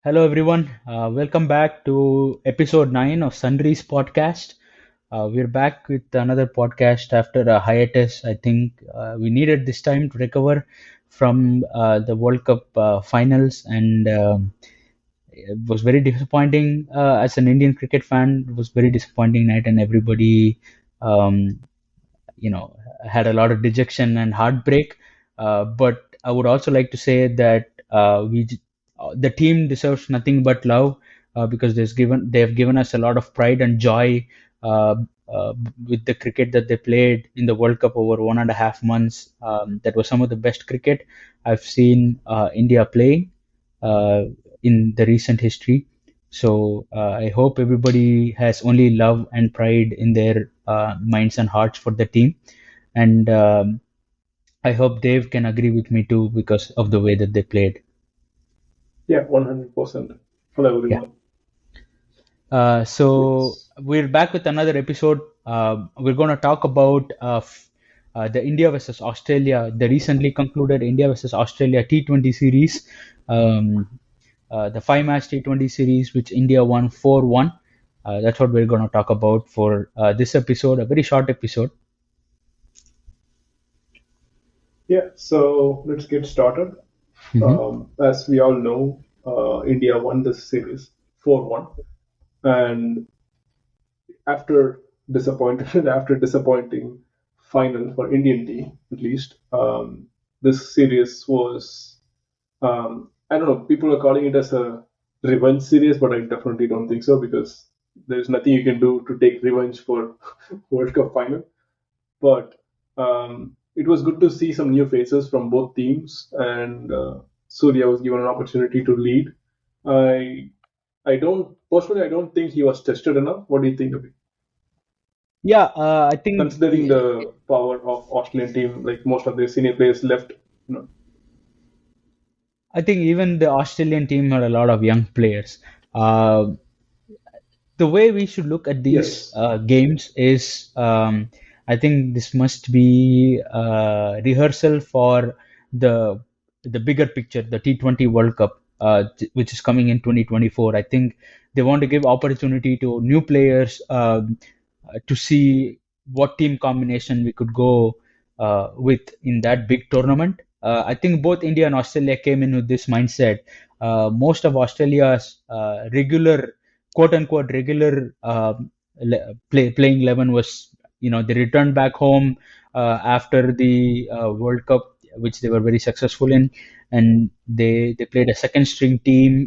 Hello, everyone. Welcome back to episode 9 of Sundries podcast. We're back with another podcast after a hiatus. I think we needed this time to recover from the World Cup finals, and it was very disappointing as an Indian cricket fan. It was very disappointing night, and everybody um, had a lot of dejection and heartbreak. But I would also like to say that the team deserves nothing but love because they have given us a lot of pride and joy uh, uh, with the cricket that they played in the World Cup over 1.5 months. That was some of the best cricket I've seen India playing uh, in the recent history. So I hope everybody has only love and pride in their minds and hearts for the team. And I hope Dave can agree with me too because of the way that they played. Yeah, 100%. Hello, Yeah. everyone. So Yes. we're back with another episode. We're going to talk about the India versus Australia, the recently concluded India versus Australia T20 series, um, the five-match T20 series, which India won 4-1. That's what we're going to talk about for this episode, a very short episode. Yeah, so let's get started. Hmm. As we all know, India won this series 4-1. And after after disappointing final for Indian team, at least, this series was, I don't know, people are calling it as a revenge series, but I definitely don't think so because there's nothing you can do to take revenge for World Cup final. But it was good to see some new faces from both teams, and Surya was given an opportunity to lead. I I don't personally I don't think he was tested enough. What do you think of it? Yeah, I think Considering the power of Australian team, like most of their senior players left. You know. even the Australian team had a lot of young players. Uh, the way we should look at these Yes. games is, I think this must be rehearsal for the the bigger picture, the T20 World Cup, which is coming in 2024. I think they want to give opportunity to new players to see what team combination we could go with in that big tournament. I think both India and Australia came in with this mindset. Most of Australia's regular quote unquote regular playing 11 was, they returned back home after the World Cup, which they were very successful in, and they played a second string team,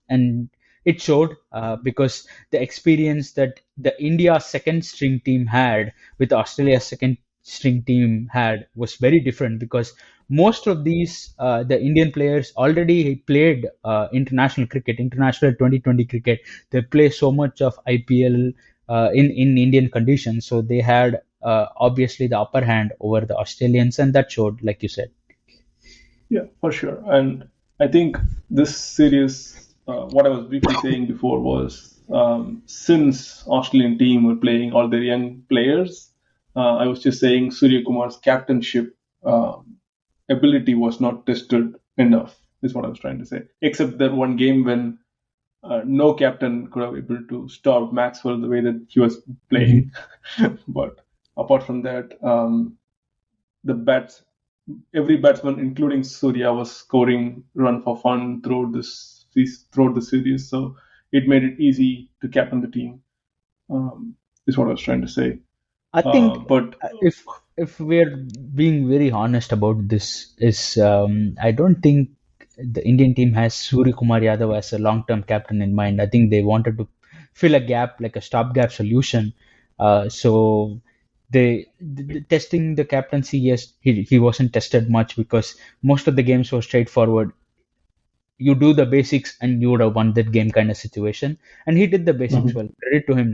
and it showed because the experience that the India second string team had with Australia's second string team had was very different because most of these the Indian players already played international 2020 cricket. They play so much of IPL in Indian conditions, so they had obviously the upper hand over the Australians, and that showed, like you said. Yeah, for sure. And I think this series, what I was briefly saying before was since Australian team were playing all their young players, I was just saying Surya Kumar's captainship ability was not tested enough, is what I was trying to say. Except that one game when no captain could have able to stop Maxwell the way that he was Hmm. playing. But apart from that, the bats every batsman, including Surya, was scoring run for fun throughout the series. So it made it easy to captain the team. Is what I was trying to say. I think But if we're being very honest about this, is I don't think the Indian team has Surya Kumar Yadav as a long-term captain in mind. I think they wanted to fill a gap, like a stopgap solution. So testing the captaincy, yes, he wasn't tested much because most of the games were straightforward. You do the basics and you would have won that game kind of situation. And he did the basics mhm. well. Credit to him,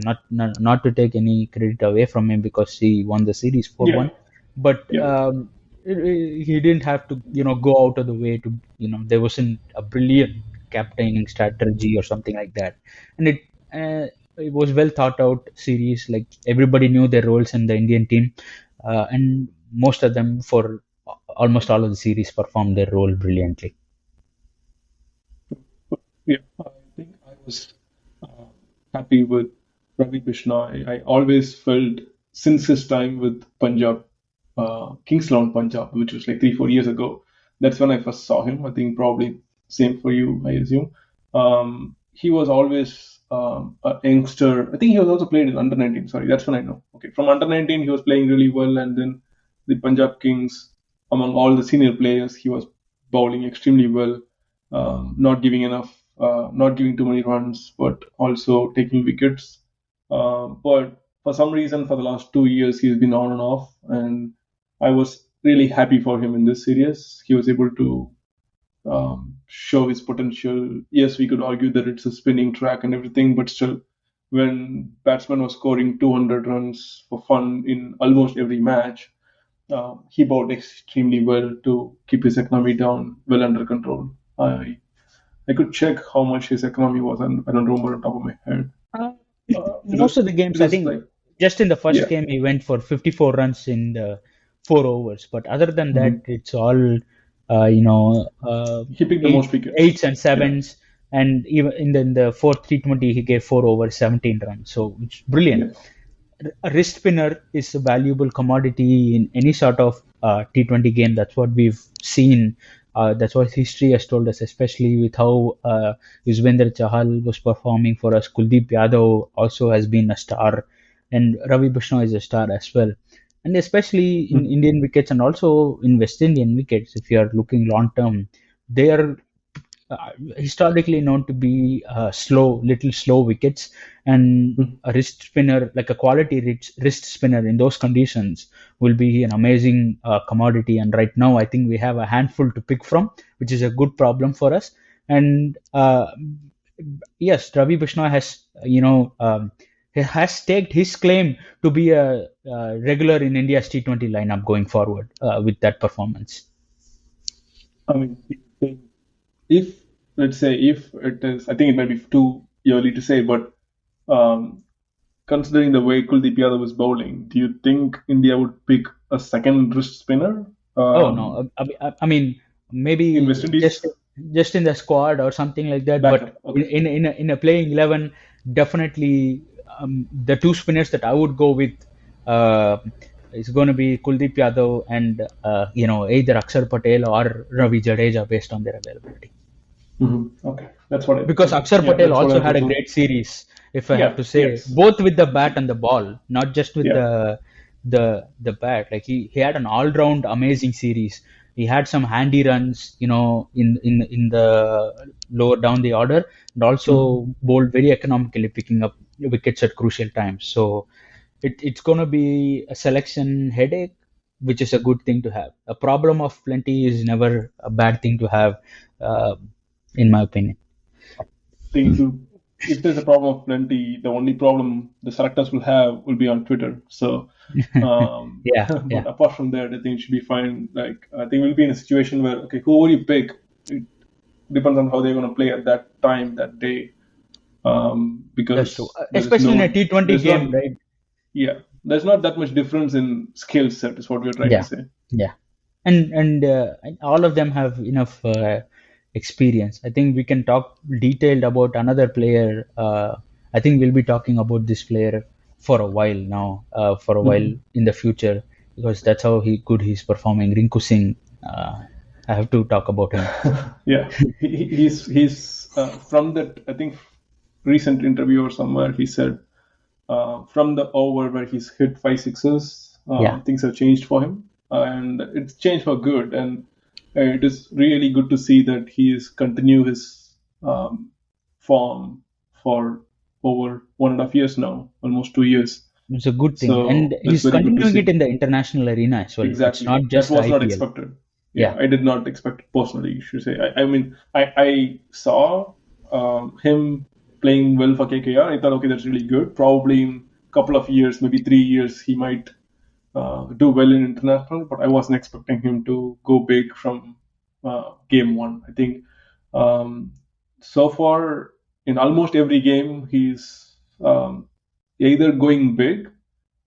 not to take any credit away from him because he won the series 4-1. Yeah, But yeah, he didn't have to, go out of the way to, there wasn't a brilliant captaining strategy or something like that. And it was well thought out series. Like everybody knew their roles in the Indian team, and most of them for almost all of the series performed their role brilliantly. was uh, happy with Ravi Bishnoi. I always felt since his time with Punjab, Kingsland, Punjab, which was like 3, 4 years ago. That's when I first saw him. I think probably same for you, I assume. He was always a youngster. I think he was also played in under 19. Sorry, that's when I know. Okay, from under 19 he was playing really well, and then the Punjab Kings, among all the senior players, he was bowling extremely well, not giving too many runs, but also taking wickets. But for some reason, for the last 2 years, he's been on and off, and I was really happy for him in this series. He was able to show his potential. Yes, we could argue that it's a spinning track and everything, but still, when batsman was scoring 200 runs for fun in almost every match, he bowled extremely well to keep his economy down, well under control. I could check how much his economy was, and I don't remember on top of my head. Uh, It Most was of the it games, I was think, like just in the first yeah. game, he went for 54 runs in the 4 overs. But other than that, Mhm. it's all, you know, He picked the eight, most wickets. eights and Yeah. sevens. And even in the fourth T20, he gave 4 overs, 17 runs. So it's brilliant. Yeah. A wrist spinner is a valuable commodity in any sort of T20 game. That's what we've seen. That's what history has told us, especially with how Yuzvendra Chahal was performing for us. Kuldeep Yadav also has been a star, and Ravi Bishnoi is a star as well. And especially in Mhm. Indian wickets and also in West Indian wickets, if you are looking long term, they are historically known to be little slow wickets, and Mhm. a wrist spinner, like a quality wrist spinner in those conditions, will be an amazing commodity. And right now, I think we have a handful to pick from, which is a good problem for us. And yes, Ravi Bishnoi has, he has staked his claim to be a regular in India's T20 lineup going forward with that performance. I mean, if let's say if it is, I think it might be too early to say, but um, considering the way Kuldeep Yadav was bowling, do you think India would pick a second wrist spinner Oh no, I mean in maybe West Indies just in the squad or something like that. But backup? Okay. in a playing 11, definitely the two spinners that I would go with uh, is going to be Kuldeep Yadav and either Akshar Patel or Ravi Jadeja based on their availability. Okay, that's what I Because okay. Akshar Yeah, Patel that's what also I had a presume. great series, if I have Yeah. to say, Yes. both with the bat and the ball, not just with Yeah. the bat. Like he had an all round amazing series. He had some handy runs, in the lower down the order, and Mhm. also bowled very economically, picking up wickets at crucial times. So it's going to be a selection headache, which is a good thing to have. A problem of plenty is never a bad thing to have, uh, in my opinion. Think if there's a problem of plenty, the only problem the selectors will have will be on Twitter. So, Yeah, but yeah, apart from that, I think it should be fine. Like I think we'll be in a situation where okay, whoever you pick, it depends on how they're going to play at that time that day. that's true. Because there is Especially in a no, T20 there's game, not, right? yeah, there's not that much difference in skill set. Is what we're trying to Yeah, say. yeah, and all of them have enough experience. I think we can talk detailed about another player. I think we'll be talking about this player for a while now, for a while Mhm. in the future, because that's how good he's performing. Rinku Singh, I have to talk about him. Yeah, he's from that. I think recent interview or somewhere he said from the over where he's hit 5 sixes, Yeah, things have changed for him, and it's changed for good. And it is really good to see that he is continue his form for over 1.5 years now, almost 2 years. it's a good thing, and So that's he's very good to continuing it see. in the international arena as well. It's Exactly. not That just the was not IPL. expected. Yeah, Yeah. I did not expect it personally, you should say. I mean, I saw him playing well for KKR. I thought, okay, that's really good. Probably in a couple of years, maybe 3 years, he might do well in international, but I wasn't expecting him to go big from game one. I think um, so far in almost every game, he's either going big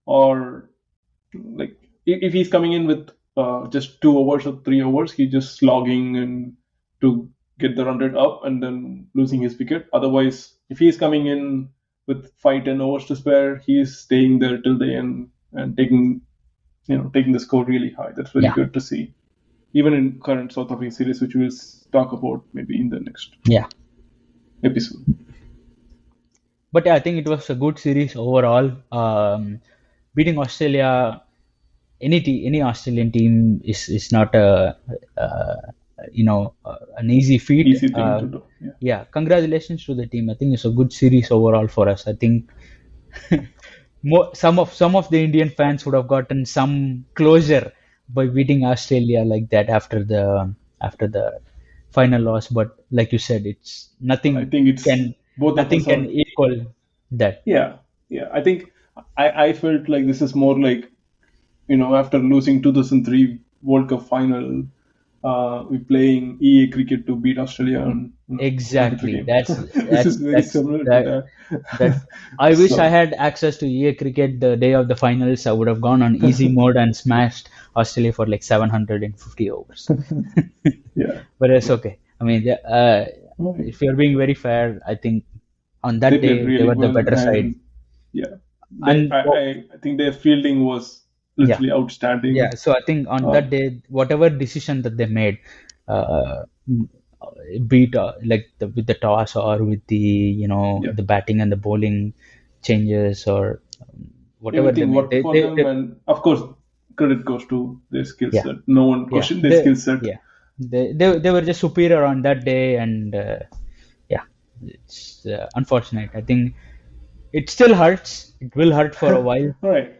or like if he's coming in with just 2 hours or 3 hours, he's just slogging and to get the run rate up and then losing his wicket. Otherwise, if he's coming in with 5-10 overs to spare, he's staying there till the end and taking the score really high. That's very Yeah, good to see. Even in current South African series, which we'll talk about maybe in the next yeah. episode. But yeah, I think it was a good series overall. Beating Australia, any Australian team is not an easy feat. Easy thing to do. Yeah. Yeah, congratulations to the team. I think it's a good series overall for us. I think some of the Indian fans would have gotten some closure by beating Australia like that after the final loss. But like you said, it's I nothing think it's can both of nothing us can are. equal that. Yeah, yeah. I think I felt like this is more like after losing 2003 World Cup final, we playing EA cricket to beat Australia on 23 Exactly. game. That's This is that's very that's similar to that that that. I wish I So had access to EA cricket the day of the finals. I would have gone on easy mode and smashed Australia for like 750 overs. yeah, But it's okay. I mean, if you're being very fair, I think on they that played day they really were the well, better side. and yeah, And I think their fielding was yeah, literally outstanding. yeah. So I think on Uh, that day, whatever decision that they made, uh, beat with the toss or with the yeah, the batting and the bowling changes or whatever they everything made, worked for them, and of course, credit goes to their skill yeah, set. No one yeah, questioned their skill set. yeah, they were just superior on that day, and yeah, it's unfortunate. I think it still hurts. It will hurt for a while. All right.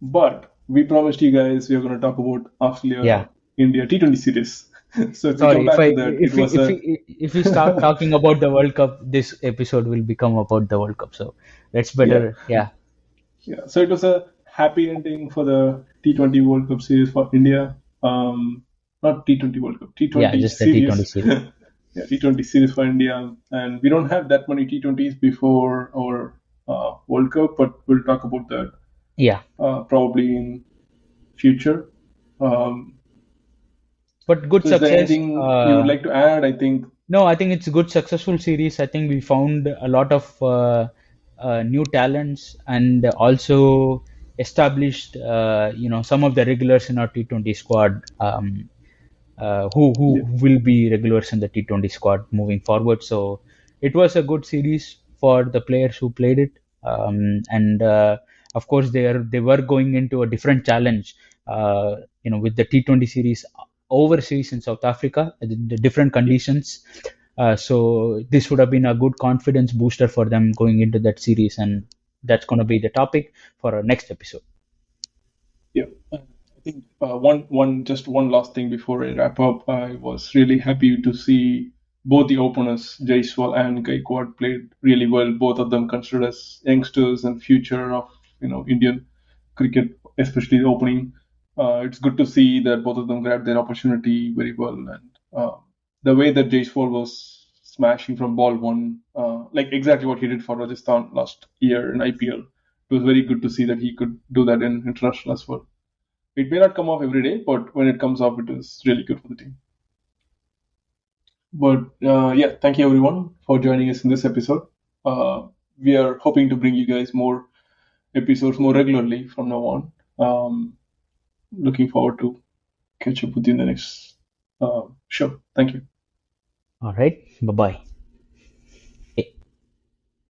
But we promised you guys we are going to talk about Yeah. Australia India T20 series. So if we come Sorry, back to that, it was a if we start talking about the World Cup, this episode will become about the World Cup. So that's yeah, better. Yeah, yeah. So it was a happy ending for the T20 World Cup series for India. Not T20 World Cup, yeah, T20 just the T20 series. series. Yeah, T20 series for India, and we don't have that many T20s before our World Cup, but we'll talk about that Yeah, probably in future. Um, but good so is there success. anything you would like to add? I think No, I think it's a good, successful series. I think we found a lot of new talents and also established, some of the regulars in our T20 squad. Who yeah, will be regulars in the T20 squad moving forward. So it was a good series for the players who played it, and of course they were going into a different challenge. With the T20 series overseas in South Africa, the different yeah, conditions. So this would have been a good confidence booster for them going into that series, and that's going to be the topic for our next episode. yeah. I think one last thing before I wrap up. I was really happy to see both the openers, Jaiswal and Gaikwad, played really well. Both of them considered as youngsters and future of Indian cricket, especially the opening. It's good to see that both of them grabbed their opportunity very well, and the way that Jaiswal was smashing from ball one, like exactly what he did for Rajasthan last year in IPL. It was very good to see that he could do that in international as well. It may not come off every day, but when it comes off, it is really good for the team. But yeah, thank you everyone for joining us in this episode. We are hoping to bring you guys more episodes more regularly from now on. Looking forward to catch up with you in the next show. Thank you. All right, bye bye.